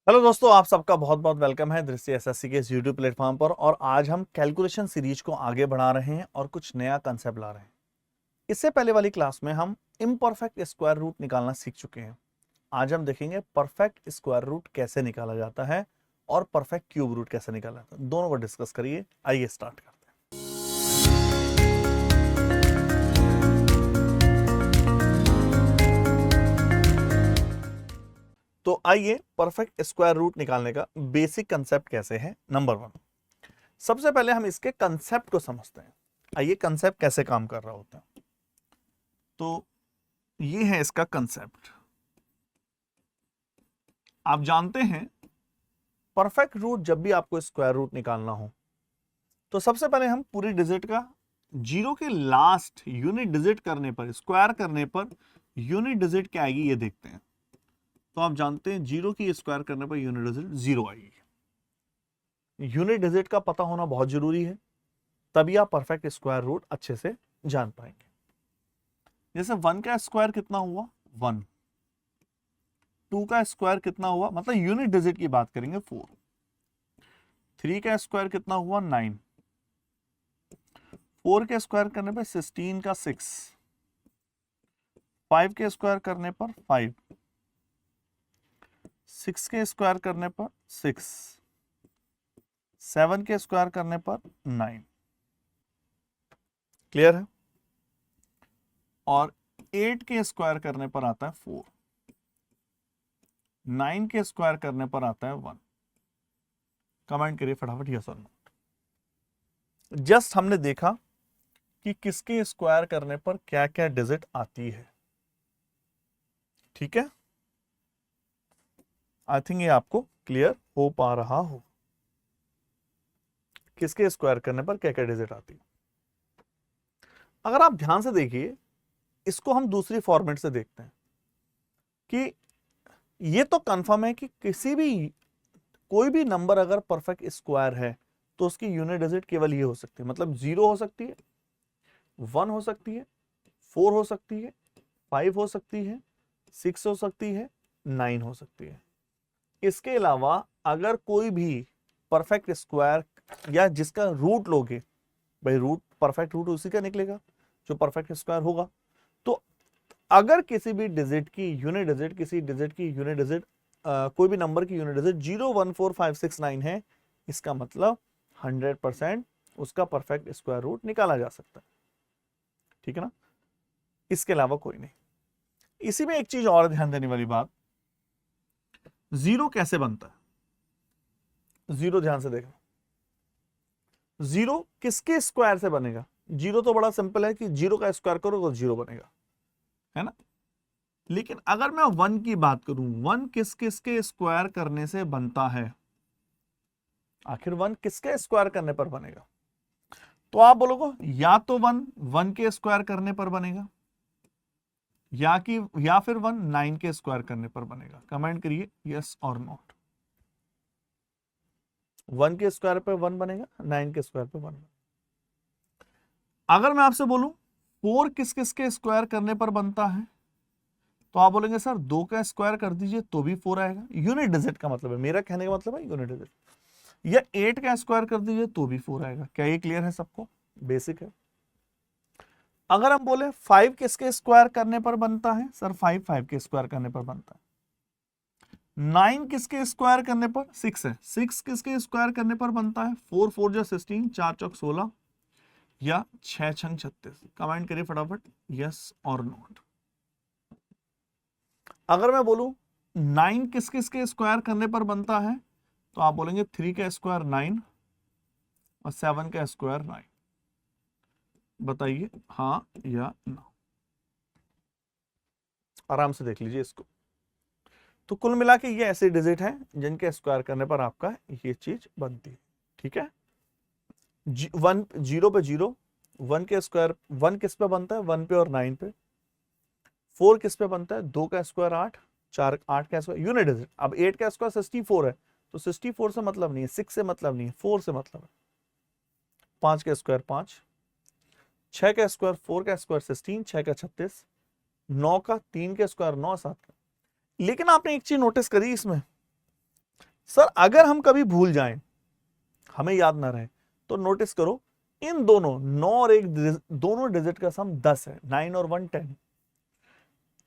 Hello दोस्तों, आप सबका बहुत बहुत वेलकम है दृष्टि एसएससी के इस यूट्यूब प्लेटफॉर्म पर। और आज हम कैलकुलेशन सीरीज को आगे बढ़ा रहे हैं और कुछ नया कंसेप्ट ला रहे हैं। इससे पहले वाली क्लास में हम इम्परफेक्ट स्क्वायर रूट निकालना सीख चुके हैं। आज हम देखेंगे परफेक्ट स्क्वायर रूट कैसे निकाला जाता है और परफेक्ट क्यूब रूट कैसे निकाला जाता है। दोनों को डिस्कस करिए। आइए स्टार्ट करते हैं। तो आइए परफेक्ट स्क्वायर रूट निकालने का बेसिक कंसेप्ट कैसे है। नंबर 1, सबसे पहले हम इसके कंसेप्ट को समझते हैं। आइए कंसेप्ट कैसे काम कर रहा होता है। तो ये है इसका कंसेप्ट। आप जानते हैं परफेक्ट रूट जब भी आपको स्क्वायर रूट निकालना हो तो सबसे पहले हम पूरी डिजिट का जीरो के लास्ट यूनिट डिजिट करने पर, स्क्वायर करने पर यूनिट डिजिट क्या आएगी ये देखते हैं। तो आप जानते हैं जीरो की स्क्वायर करने पर यूनिट डिजिट जीरो आएगी। यूनिट डिजिट का पता होना बहुत जरूरी है, तभी आप परफेक्ट स्क्वायर रूट अच्छे से जान पाएंगे। जैसे 1 का स्क्वायर कितना हुआ 1, 2 का स्क्वायर कितना हुआ, मतलब यूनिट डिजिट की बात करेंगे 4, 3 का स्क्वायर कितना हुआ 9, 4 के स्क्वायर करने पर 16 का 6, 5 के स्क्वायर करने पर 5, 6 के स्क्वायर करने पर 6, 7 के स्क्वायर करने पर 9। क्लियर है। और 8 के स्क्वायर करने पर आता है 4, 9 के स्क्वायर करने पर आता है 1। कमेंट करिए फटाफट यस और नो। जस्ट हमने देखा कि किसके स्क्वायर करने पर क्या क्या डिजिट आती है। ठीक है, आई थिंक ये आपको क्लियर हो पा रहा हो किसके स्क्वायर करने पर क्या क्या डिजिट आती है। अगर आप ध्यान से देखिए, इसको हम दूसरी फॉर्मेट से देखते हैं कि ये तो कंफर्म है कि किसी भी कोई भी नंबर अगर परफेक्ट स्क्वायर है तो उसकी यूनिट डिजिट केवल ये हो सकती है, मतलब 0 हो सकती है, 1 हो सकती है, 4 हो सकती है, 5 हो सकती है, 6 हो सकती है, 9 हो सकती है। इसके अलावा अगर कोई भी परफेक्ट स्क्वायर या जिसका रूट लोगे, भाई रूट परफेक्ट रूट उसी का निकलेगा जो परफेक्ट स्क्वायर होगा। तो अगर किसी भी डिजिट की यूनिट डिजिट, किसी डिजिट की यूनिट डिजिट, कोई भी नंबर की यूनिट डिजिट 0, 1, 4, 5, 6, 9 है, इसका मतलब 100% उसका परफेक्ट स्क्वायर रूट निकाला जा सकता है। ठीक है ना, इसके अलावा कोई नहीं। इसी में एक चीज और ध्यान देने वाली बात, जीरो कैसे बनता है। जीरो ध्यान से देखना, जीरो किसके स्क्वायर से बनेगा। जीरो तो बड़ा सिंपल है कि जीरो का स्क्वायर करो तो जीरो बनेगा, है ना। लेकिन अगर मैं 1 की बात करूं, 1 किस किसके स्क्वायर करने से बनता है। आखिर 1 किसके स्क्वायर करने पर बनेगा। तो आप बोलोगे या तो 1 के स्क्वायर करने पर बनेगा, या फिर 1 9 के स्क्वायर करने पर बनेगा। कमेंट करिए यस और नॉट। 1 के स्क्वायर पे 1 बनेगा, 9 के स्क्वायर पे 1 बनेगा। अगर मैं आपसे बोलूं 4 किस किस के स्क्वायर करने पर बनता है, तो आप बोलेंगे सर 2 का स्क्वायर कर दीजिए तो भी 4 आएगा। यूनिट डिजिट का मतलब है, मेरा कहने का मतलब है यूनिट डिजिट। या 8 का स्क्वायर कर दीजिए तो भी 4 आएगा। क्या ये क्लियर है सबको, बेसिक है। अगर हम बोले 5 किसके स्क्वायर करने पर बनता है, सर 5 के स्क्वायर करने पर बनता है। 9 किसके स्क्वायर करने पर, 6 है, 6 किसके स्क्वायर करने पर बनता है, 4 4 जो 16, 4 चौक 16, या 6 छंग 36। कमेंट करिए फटाफट यस और नॉट। अगर मैं बोलूं 9 किस किस के स्क्वायर करने पर बनता है, तो आप बोलेंगे 3 का स्क्वायर 9 और 7 का स्क्वायर 9। बताइए हाँ या ना, आराम से देख लीजिए इसको। तो कुल मिला के ये ऐसे डिजिट हैं जिनके स्क्वायर करने पर आपका ये चीज बनती है। ठीक है, 1 0 पे 0, 1 के स्क्वायर 1 किस पे बनता है, 1 पे और 9 पे। 4 किस पे बनता है, 2 का स्क्वायर 8, 4 8 का स्क्वायर यूनिट डिजिट। अब 8 का स्क्वायर 64 है, तो 64 से मतलब नहीं है, 6 से मतलब नहीं है, 4 से मतलब है। 5 का स्क्वायर 5, 6 का स्क्वायर 4 का स्क्वायर 16, 6 का 36, 9 का 3 का स्क्वायर 9, 7 का। लेकिन आपने एक चीज नोटिस करी इसमें सर अगर हम कभी भूल जाएं, हमें याद ना रहे, तो नोटिस करो इन दोनों 9 और 1 दोनों डिजिट का सम 10 है। 9 और 1 10,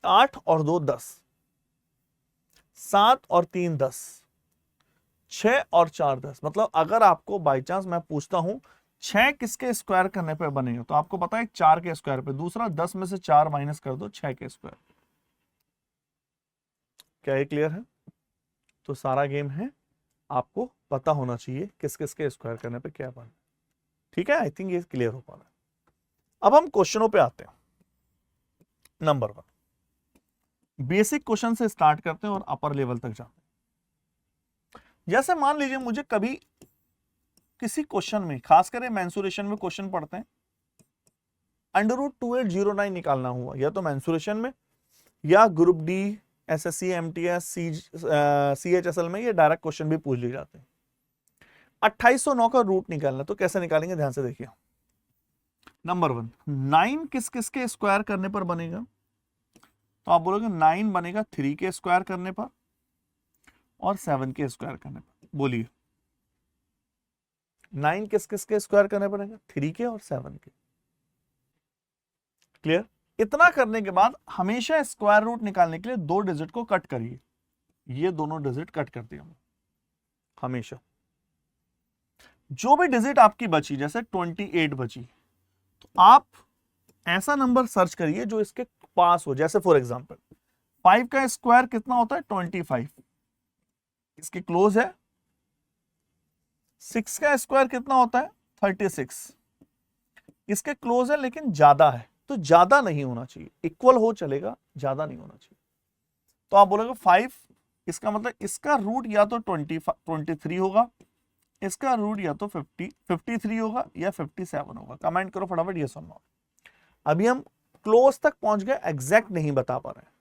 8 और 2 10, 7 और 3 10, 6 और 4 10। मतलब अगर आपको बाई चांस मैं पूछता हूं 6 किसके स्क्वायर करने पे बनेगा, तो आपको पता है 4 के स्क्वायर पे, दूसरा 10 में से 4 माइनस कर दो 6 के स्क्वायर। क्या ये क्लियर है? तो सारा गेम है, आपको पता होना चाहिए किस किस के स्क्वायर करने पे क्या बने। ठीक है, आई थिंक ये क्लियर हो पा रहा है। अब हम क्वेश्चनों पे आते हैं। नंबर 1, बेसिक क्वेश्चन से स्टार्ट करते हैं और अपर लेवल तक जाते हैं। जैसे मान लीजिए मुझे कभी किसी क्वेश्चन में, खासकर मेंसुरेशन में क्वेश्चन पढ़ते हैं, √2809 निकालना हुआ, या तो मेंसुरेशन में या group D, SSC, MTS, CHSL में ये डायरेक्ट क्वेश्चन भी पूछ लिए जाते हैं। 2809 का रूट निकालना, तो कैसे निकालेंगे, ध्यान से देखिए। नंबर 1, 9 किस किस के स्क्वायर करने पर बनेगा, तो आप बोलोगे 9 बनेगा 3 के स्क्वायर करने पर और 7 के स्क्वायर करने पर। बोलिए 9 किस किस के स्क्वायर करने पर बनेगा, 3 के और 7 के। क्लियर? इतना करने के बाद हमेशा स्क्वायर रूट निकालने के लिए 2 डिजिट को कट करिए। ये दोनों डिजिट कट कर दिया हमेशा। जो भी डिजिट आपकी बची, जैसे 28 बची, तो आप ऐसा नंबर सर्च करिए जो इसके पास हो। जैसे फॉर एग्जांपल 5 का स्क्वायर कितना होता है, 25, इसके क्लोज है। 6 का स्क्वायर कितना होता है, 36, इसके क्लोज है लेकिन ज्यादा है, तो ज्यादा नहीं होना चाहिए, इक्वल हो चलेगा, ज्यादा नहीं होना चाहिए। तो आप बोलोगे 5, इसका मतलब इसका रूट या तो 23 होगा, इसका रूट या तो 53 होगा या 57 होगा। कमेंट करो फटाफट यस और नो। अभी हम क्लोज तक पहुंच गए, एग्जैक्ट नहीं बता पा रहे हैं,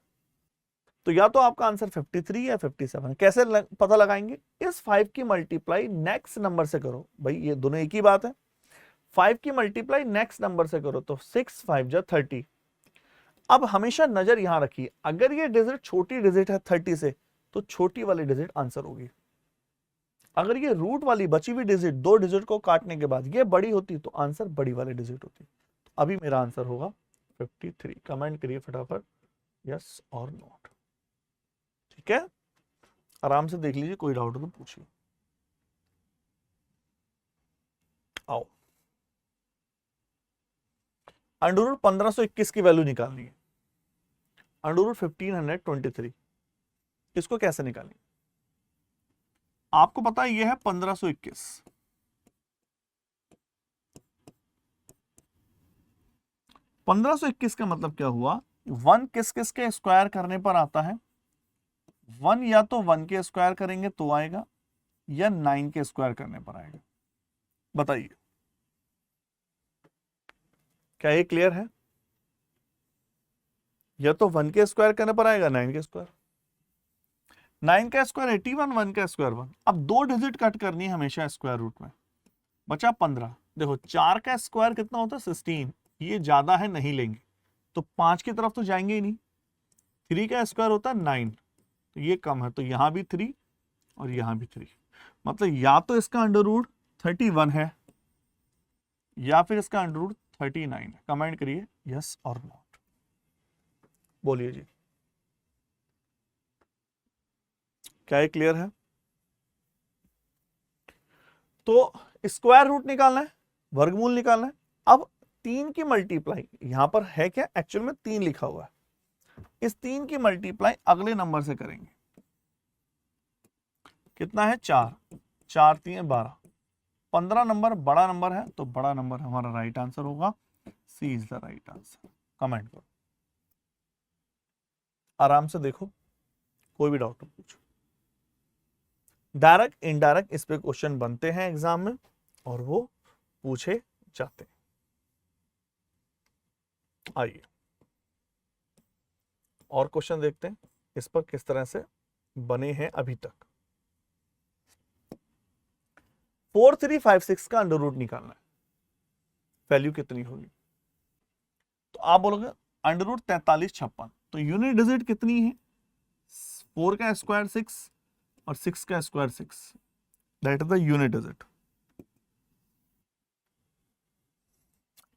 तो या तो आपका आंसर 53 या 57। कैसे पता लगाएंगे, इस 5 की मल्टीप्लाई नेक्स्ट नंबर से करो। भाई ये दोनों एक ही बात है, 5 की मल्टीप्लाई नेक्स्ट नंबर से करो, तो 6 5 जा 30। अब हमेशा नजर यहां रखिए, अगर ये डिजिट छोटी डिजिट है 30 से, तो छोटी वाली डिजिट आंसर होगी। अगर ये रूट वाली बची हुई डिजिट 2 डिजिट को काटने के बाद ये बड़ी होती, तो आंसर बड़ी वाली डिजिट होती। तो अभी मेरा आंसर होगा 53। कमेंट करिए फटाफट यस और नोट। ठीक है, आराम से देख लीजिए, कोई डाउट हो तो पूछिए। आओ, अंडर 1521 की वैल्यू निकालनी है, अंडर 1523, इसको कैसे निकालेंगे? आपको पता है ये है 1521। 1521 का मतलब क्या हुआ, 1 किस किस के स्क्वायर करने पर आता है, 1 या तो 1 के स्क्वायर करेंगे तो आएगा, या 9 के स्क्वायर करने पर आएगा। बताइए, क्या ये क्लियर है? या तो 1 के स्क्वायर करने पर आएगा, 9 के स्क्वायर। 9 का स्क्वायर 81, 1 का स्क्वायर 1। अब 2 डिजिट कट करनी है हमेशा स्क्वायर रूट में, बचा 15। देखो 4 का स्क्वायर कितना होता है, 16, ये ज्यादा है, नहीं लेंगे, तो 5 की तरफ तो जाएंगे ही नहीं। 3 का स्क्वायर होता है 9, तो ये कम है, तो यहां भी 3 और यहां भी 3। मतलब या तो इसका अंडर रूट 31 है, या फिर इसका अंडर रूट 39 है। कमेंट करिए यस और नॉट। बोलिए जी, क्या ये क्लियर है? तो स्क्वायर रूट निकालना है, वर्गमूल निकालना है। अब 3 की मल्टीप्लाई यहां पर है क्या, एक्चुअल में 3 लिखा हुआ है, इस 3 की मल्टीप्लाई अगले नंबर से करेंगे। कितना है, 4, 4 3 12, 15 नंबर बड़ा नंबर है, तो बड़ा नंबर हमारा राइट आंसर होगा, C is the right answer. Comment करो, आराम से देखो, कोई भी डाउट पूछो। डायरेक्ट इनडायरेक्ट इस पे क्वेश्चन बनते हैं एग्जाम में, और वो पूछे जाते हैं। आइए और क्वेश्चन देखते हैं इस पर किस तरह से बने हैं अभी तक। 4356 का अंडर रूट निकालना है, वैल्यू कितनी होगी? तो आप बोलोगे अंडर रूट 4356, तो यूनिट डिजिट कितनी है, 4 का स्क्वायर 6, और 6 का square 6, that is the unit digit.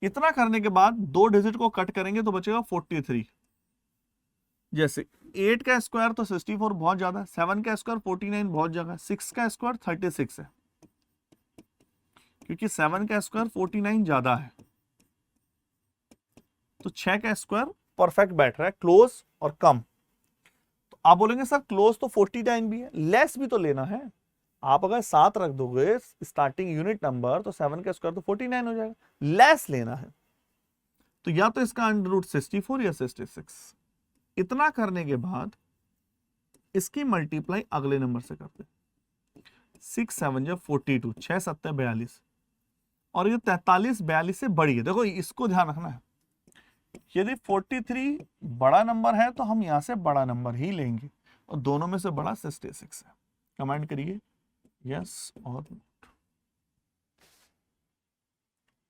इतना करने के बाद 2 डिजिट को कट करेंगे तो बचेगा 43। जैसे 8 का स्क्वायर तो 64 बहुत ज्यादा है, 7 का स्क्वायर 49 बहुत ज्यादा है, 6 का स्क्वायर 36 है, क्योंकि 7 का स्क्वायर 49 ज्यादा है, तो 6 का स्क्वायर परफेक्ट बैठ रहा है, क्लोज और कम। तो आप बोलेंगे सर क्लोज तो 49 भी है, लेस भी तो लेना है। आप अगर 7 रख दोगे स्टार्टिंग यूनिट नंबर तो 7 का स्क्वायर तो 49 हो जाएगा, लेस लेना है तो या तो इसका अंडर रूट 64 या 66। इतना करने के बाद इसकी मल्टीप्लाई अगले नंबर से करते, 6 7 जा 42, 6 7 42, और ये 43 42 से बड़ी है। देखो इसको ध्यान रखना है, यदि 43 बड़ा नंबर है तो हम यहां से बड़ा नंबर ही लेंगे, और दोनों में से बड़ा 66 है। कमेंट करिए यस और नोट,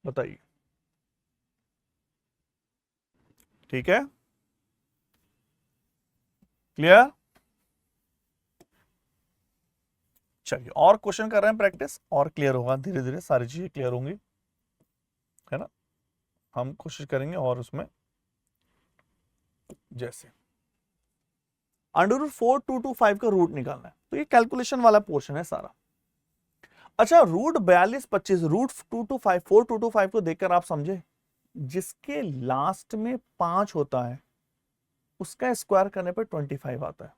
बताइए। ठीक है, क्लियर? चलिए और क्वेश्चन कर रहे हैं प्रैक्टिस, और क्लियर होगा, धीरे धीरे सारी चीजें क्लियर होंगी, है ना। हम कोशिश करेंगे और उसमें जैसे अंडर रूट 4225 का रूट निकालना है, तो ये कैलकुलेशन वाला पोर्शन है सारा। अच्छा, रूट 42 25 रूट 225 4225 को देखकर आप समझे, जिसके लास्ट में 5 होता है उसका स्क्वायर करने पर 25 आता है,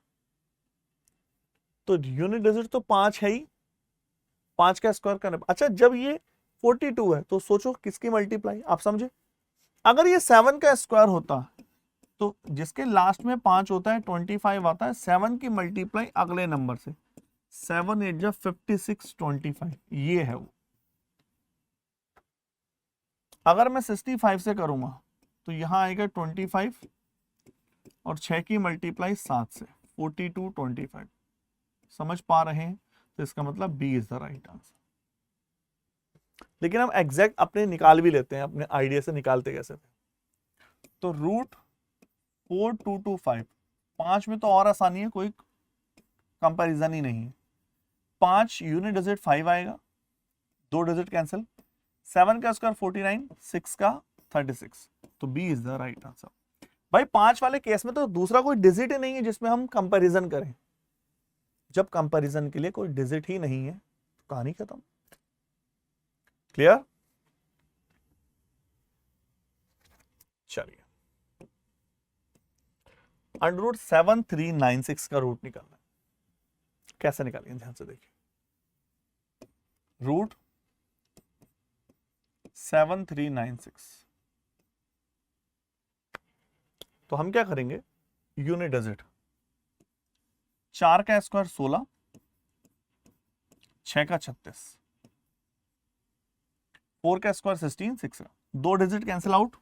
तो यूनिट डिजिट तो 5 है ही, 5 का स्क्वायर करने पर। अच्छा, जब ये 42 है तो सोचो किसकी मल्टीप्लाई, आप समझे। अगर ये 7 का स्क्वायर होता तो जिसके लास्ट में 5 होता है 25 आता है, 7 की मल्टीप्लाई अगले नंबर से, 7 8 जा 56 25, ये है वो। अगर मैं 65 से करूंगा तो यहां आएगा 25 और 6 की मल्टीप्लाई 7 से, 42 25। समझ पा रहे हैं? तो इसका मतलब B is the right answer. लेकिन हम एग्जैक्ट अपने निकाल भी लेते हैं, अपने आइडिया से निकालते कैसे थे। तो रूट 4225, 5 में तो और आसानी है, कोई कंपैरिजन ही नहीं है। 5 यूनिट डिजिट 5 आएगा, 2 डिजिट कैंसिल, 7 का स्क्वायर 49, 6 का 36, तो B is the right answer. भाई 5 वाले केस में तो दूसरा कोई डिजिट ही नहीं है जिसमें हम कंपैरिजन करें। जब कंपैरिजन के लिए कोई डिजिट ही नहीं है तो कहानी खत्म। क्लियर? चलिए, अंडर रूट 7396 का रूट निकालना है, कैसे निकालेंगे ध्यान से देखिए। रूट 7396, तो हम क्या करेंगे, यूनिट डिजिट 4 का स्क्वायर 16, 6 का 36, 4 का स्क्वायर 16, 6 का, 2 डिजिट कैंसिल आउट,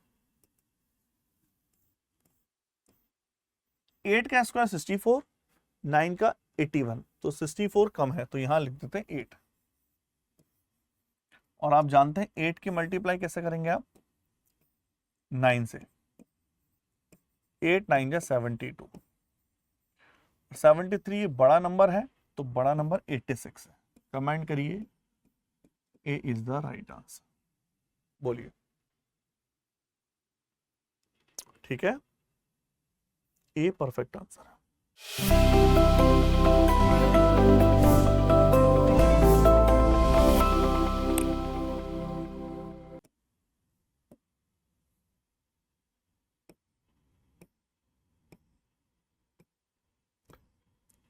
8 का स्क्वायर 64, 9 का 81, तो 64 कम है तो यहां लिख देते हैं 8। और आप जानते हैं 8 की मल्टीप्लाई कैसे करेंगे आप, 9 से, 8 9 जा 72, 73 बड़ा नंबर है तो बड़ा नंबर 86 है। कमेंट करिए ए इज द राइट आंसर, बोलिए। ठीक है, ए परफेक्ट आंसर है।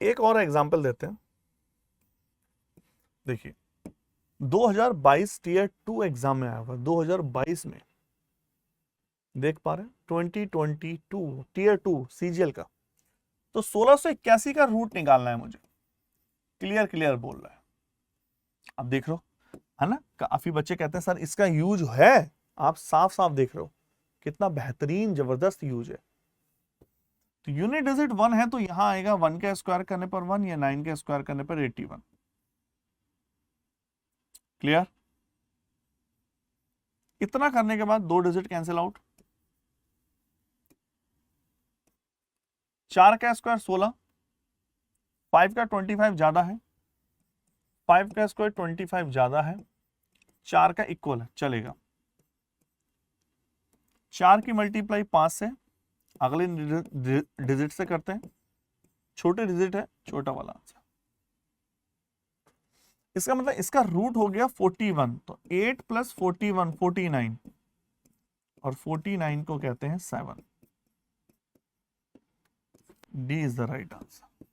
एक और एग्जांपल देते हैं, देखिए 2022 टीयर 2 एग्जाम में आया हुआ, 2022 में देख पा रहे हैं, 2022 टीयर 2 सीजीएल का, तो 1681 का रूट निकालना है मुझे। क्लियर क्लियर बोल रहा है, अब देख रहे हो, है ना। काफी बच्चे कहते हैं सर इसका यूज है, आप साफ साफ देख रहे हो कितना बेहतरीन जबरदस्त यूज है। तो यूनिट डिजिट 1 है तो यहां आएगा 1 का स्क्वायर करने पर 1 या 9 का स्क्वायर करने पर 81। क्लियर? इतना करने के बाद 2 डिजिट कैंसिल आउट, 4 का स्क्वायर 16, 5 का 25 ज्यादा है, 5 का स्क्वायर 25 ज्यादा है, 4 का इक्वल है, चलेगा। 4 की मल्टीप्लाई 5 से, अगले डिजिट से करते हैं, छोटे डिजिट है, छोटा वाला आंसर। इसका मतलब इसका रूट हो गया 41, तो 8 प्लस 41 49, और 49 को कहते हैं 7। D is the right answer.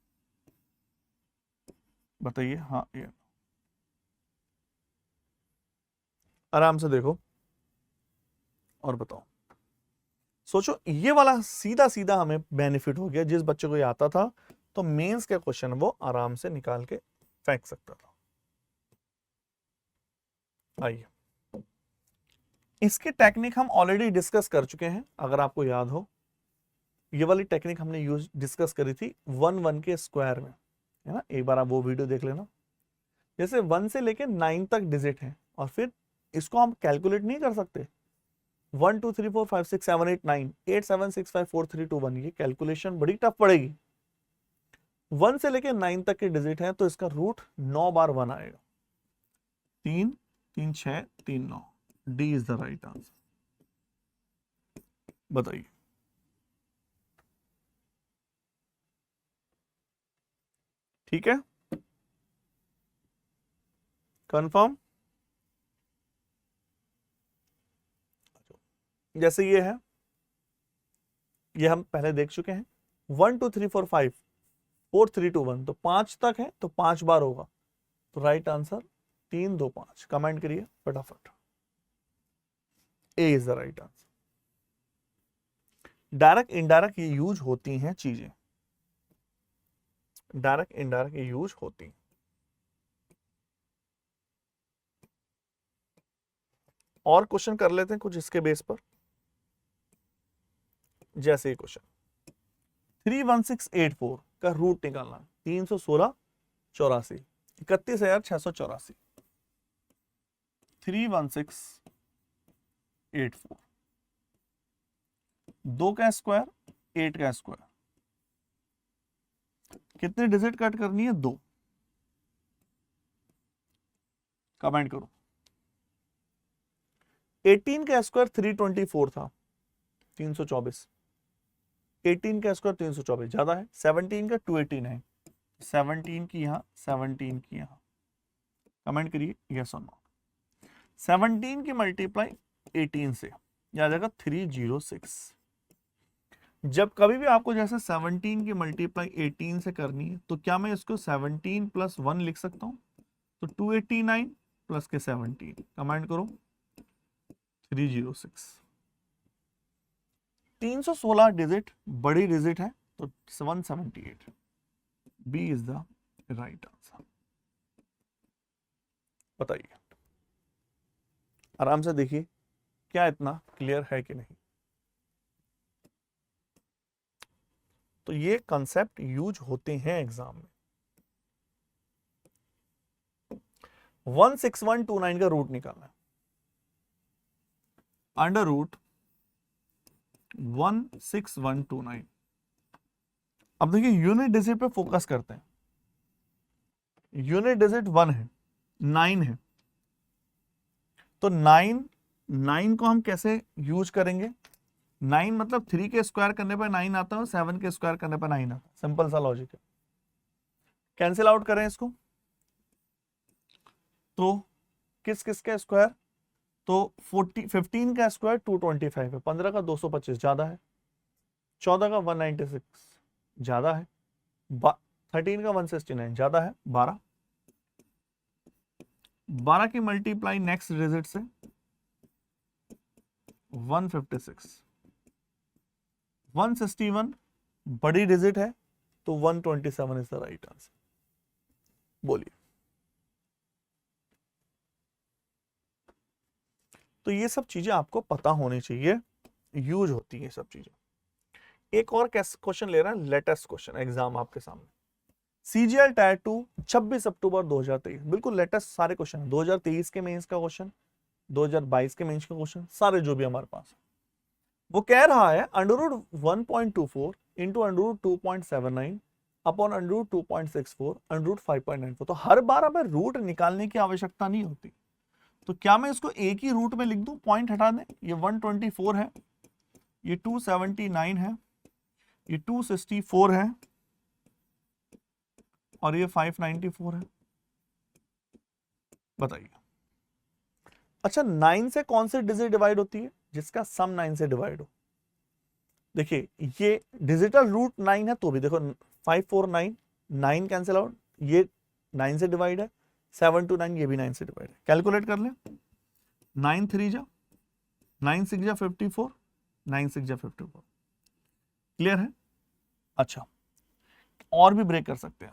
बताइए। हाँ, ये आराम से देखो और बताओ, सोचो। ये वाला सीधा सीधा हमें बेनिफिट हो गया, जिस बच्चे को ये आता था तो मेंस का क्वेश्चन वो आराम से निकाल के फेंक सकता था। आइए, इसकी टेक्निक हम ऑलरेडी डिस्कस कर चुके हैं, अगर आपको याद हो। ये वाली टेक्निक हमने यूज डिस्कस करी थी 1 के स्क्वायर में, है ना। एक बार आप वो वीडियो देख लेना। जैसे 1 से लेके 9 तक डिजिट है, और फिर इसको हम कैलकुलेट नहीं कर सकते। 1 2 3 4 5 6 7 8 9 8 7 6 5 4 3 2 1, ये कैलकुलेशन बड़ी टफ पड़ेगी। 1 से लेके 9 तक के डिजिट है, तो इसका रूट 9 बार 1 आएगा। 3 3 6 3 9। D is the right answer. बताइए। ठीक है, कंफर्म। जैसे ये है, ये हम पहले देख चुके हैं। 1 2 3 4 5 4 3 2 1, तो 5 तक है तो 5 बार होगा, तो राइट आंसर 3 2 5। कमेंट करिए फटाफट। A is the right answer. Direct indirect ये यूज होती हैं चीजें, डायरेक्ट इनडायरेक्ट ये यूज होती हैं। और क्वेश्चन कर लेते हैं कुछ इसके बेस पर। जैसे क्वेश्चन 31684 का रूट निकालना, 316 84 31,684। 31684, 2 का स्क्वायर 8 का स्क्वायर, कितने डिजिट कट करनी है? 2। कमेंट करो। 18 का स्क्वायर 324 था, 324। 18 का स्क्वायर 324 ज्यादा है। 17 का 289, 17 की यहां, 17 की यहां। कमेंट करिए यस और नो। 17 की मल्टीप्लाई 18 से, आ जाएगा 306। जब कभी भी आपको जैसे 17 की मल्टीप्लाई 18 से करनी है, तो क्या मैं इसको 17 प्लस 1 लिख सकता हूं? तो 289 प्लस के 17। कमेंट करो 306। 316 डिजिट बड़ी डिजिट है, तो 178। B is the right answer. बताइए, आराम से देखिए, क्या इतना क्लियर है कि नहीं। तो ये कंसेप्ट यूज होते हैं एग्जाम में। 16129 का रूट निकालना है। Under root 16129। अब देखिए, यूनिट डिजिट पे फोकस करते हैं। यूनिट डिजिट 1 है, 9 है, तो 9 को हम कैसे यूज करेंगे? 9 मतलब 3 के स्क्वायर करने पर 9 आता है, 7 के स्क्वायर करने पर 9 आता है। सिंपल सा लॉजिक है। कैंसिल आउट करें इसको, तो किस किस का स्क्वायर? तो 15 का स्क्वायर 225 है, 15 का 225 ज्यादा है, 14 का 196 ज्यादा है, 13 का 169 ज्यादा है, 12 की मल्टीप्लाई नेक्स्ट डिजिट से 156, 161 बड़ी डिजिट है, तो 127 इज द राइट आंसर। बोलिए। तो ये सब चीजें आपको पता होनी चाहिए, यूज होती है सब चीजें। एक और क्वेश्चन ले रहा है, लेटेस्ट क्वेश्चन एग्जाम आपके सामने। सीजीएल टायर 2 26 अक्टूबर 2023, बिल्कुल लेटेस्ट सारे क्वेश्चन है। 2023 के मेंस का क्वेश्चन, 2022 के मेंस का क्वेश्चन, सारे जो भी हमारे पास है। वो कह रहा है under root 1.24 into under root 2.79 upon under root 2.64 under root 5.94। तो हर बार हमें रूट निकालने की आवश्यकता नहीं होती। तो क्या मैं इसको एक ही रूट में लिख दूं, पॉइंट हटा दें, ये 124 है, ये 279 है, ये 264 है और ये 594 है। बताइए। अच्छा, 9 से कौन सी डिजिट डिवाइड होती है? जिसका सम 9 से डिवाइड हो। देखिए ये डिजिटल रूट 9 है तो भी देखो 549, 9 कैंसिल आउट, ये 9 से डिवाइड है, 7 to 9 ये भी 9 से डिवाइड है। कैलकुलेट कर लें, 9 3 जा 9 6 जा 54, 9 6 जा 54। क्लियर है? अच्छा, और भी ब्रेक कर सकते हैं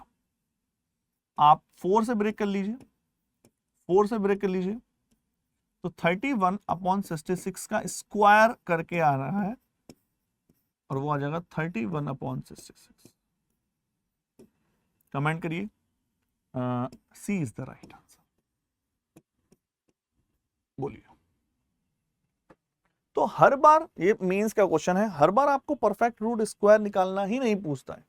आप 4 से ब्रेक कर लीजिए, 4 से ब्रेक कर लीजिए तो 31/66 का स्क्वायर करके आ रहा है और वो आ जाएगा 31/66। कमेंट करिए, सी इज द राइट आंसर। बोलिए। तो हर बार, ये मेंस का क्वेश्चन है, हर बार आपको परफेक्ट रूट स्क्वायर निकालना ही नहीं पूछता है,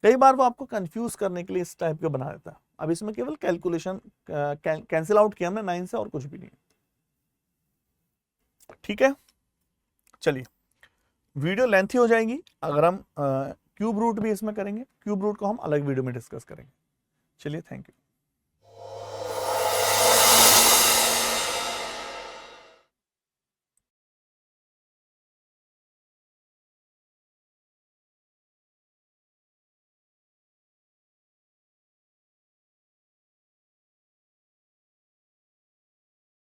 कई बार वो आपको कंफ्यूज करने के लिए इस टाइप का बना देता है। अब इसमें केवल कैलकुलेशन कैंसिल आउट किया हमने 9 से और कुछ भी नहीं। ठीक है, चलिए वीडियो लेंथी हो जाएगी अगर हम क्यूब रूट भी इसमें करेंगे। क्यूब रूट को हम अलग वीडियो में डिस्कस करेंगे। चलिए, थैंक यू।